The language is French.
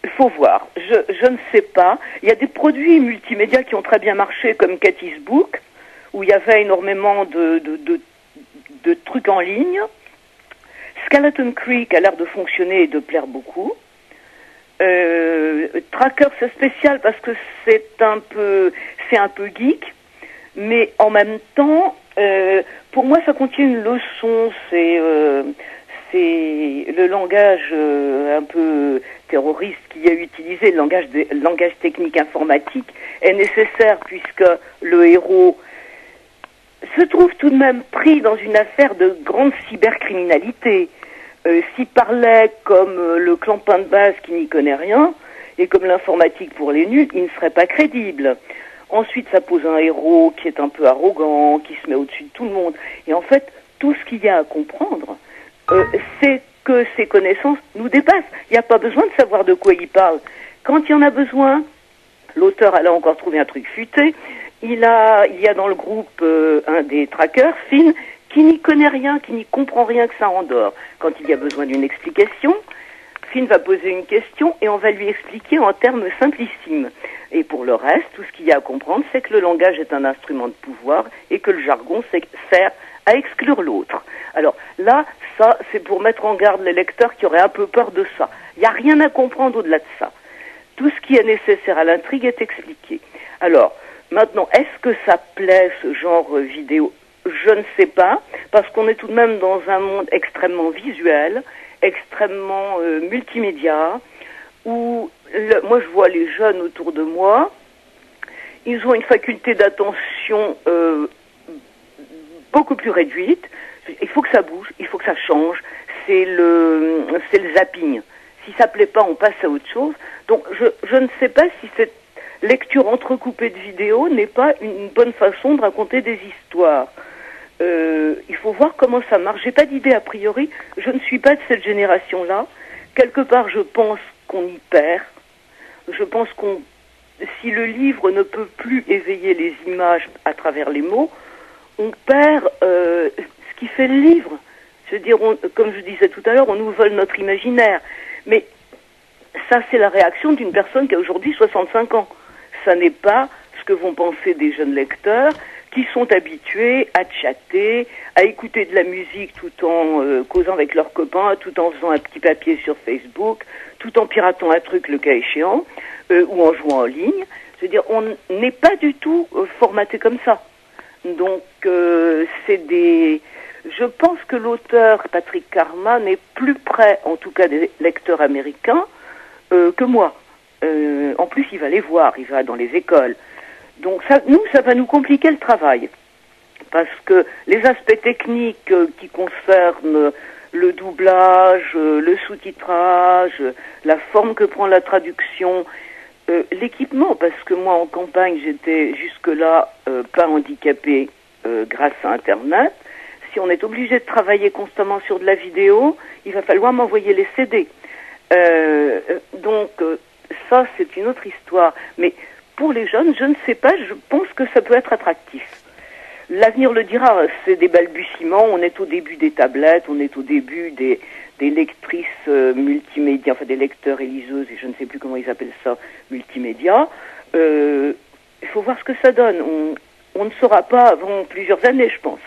il faut voir. Je ne sais pas. Il y a des produits multimédia qui ont très bien marché, comme Cathy's Book, où il y avait énormément de trucs en ligne. Skeleton Creek a l'air de fonctionner et de plaire beaucoup. Tracker, c'est spécial parce que c'est un peu geek, mais en même temps, pour moi, ça contient une leçon. C'est le langage un peu terroriste qui a utilisé, le langage technique informatique est nécessaire puisque le héros se trouve tout de même pris dans une affaire de grande cybercriminalité. S'il parlait comme le clampin de base qui n'y connaît rien, et comme l'informatique pour les nuls, il ne serait pas crédible. Ensuite, ça pose un héros qui est un peu arrogant, qui se met au-dessus de tout le monde. Et en fait, tout ce qu'il y a à comprendre, c'est que ses connaissances nous dépassent. Il n'y a pas besoin de savoir de quoi il parle. Quand il y en a besoin, l'auteur a là encore trouvé un truc futé. Il y a dans le groupe un des trackers, Finn, qui n'y connaît rien, qui n'y comprend rien que ça endort. Quand il y a besoin d'une explication, Finn va poser une question et on va lui expliquer en termes simplissimes. Et pour le reste, tout ce qu'il y a à comprendre, c'est que le langage est un instrument de pouvoir et que le jargon sert à exclure l'autre. Alors là, ça, c'est pour mettre en garde les lecteurs qui auraient un peu peur de ça. Il n'y a rien à comprendre au-delà de ça. Tout ce qui est nécessaire à l'intrigue est expliqué. Alors, maintenant, est-ce que ça plaît, ce genre vidéo ? Je ne sais pas, parce qu'on est tout de même dans un monde extrêmement visuel, extrêmement multimédia, où moi je vois les jeunes autour de moi, ils ont une faculté d'attention beaucoup plus réduite. Il faut que ça bouge, il faut que ça change. C'est le zapping. Si ça plaît pas, on passe à autre chose. Donc je ne sais pas si cette lecture entrecoupée de vidéos n'est pas une bonne façon de raconter des histoires. Il faut voir comment ça marche. J'ai pas d'idée a priori. Je ne suis pas de cette génération-là. Quelque part, je pense qu'on y perd. Je pense si le livre ne peut plus éveiller les images à travers les mots, on perd ce qui fait le livre. Je veux dire, comme je disais tout à l'heure, on nous vole notre imaginaire. Mais ça, c'est la réaction d'une personne qui a aujourd'hui 65 ans. Ça n'est pas ce que vont penser des jeunes lecteurs qui sont habitués à chatter, à écouter de la musique tout en causant avec leurs copains, tout en faisant un petit papier sur Facebook, tout en piratant un truc le cas échéant, ou en jouant en ligne. Je veux dire, on n'est pas du tout formaté comme ça. Donc, je pense que l'auteur, Patrick Karman, est plus près, en tout cas des lecteurs américains, que moi. En plus, il va les voir, il va dans les écoles. Donc ça va nous compliquer le travail. Parce que les aspects techniques qui concernent le doublage, le sous-titrage, la forme que prend la traduction, l'équipement, parce que moi en campagne j'étais jusque-là pas handicapé grâce à Internet. Si on est obligé de travailler constamment sur de la vidéo, il va falloir m'envoyer les CD. Donc ça c'est une autre histoire. Mais pour les jeunes, je ne sais pas, je pense que ça peut être attractif. L'avenir le dira, c'est des balbutiements, on est au début des tablettes, on est au début des lectrices multimédia, enfin des lecteurs et liseuses, et je ne sais plus comment ils appellent ça, multimédia. Il faut voir ce que ça donne. On ne saura pas avant plusieurs années, je pense.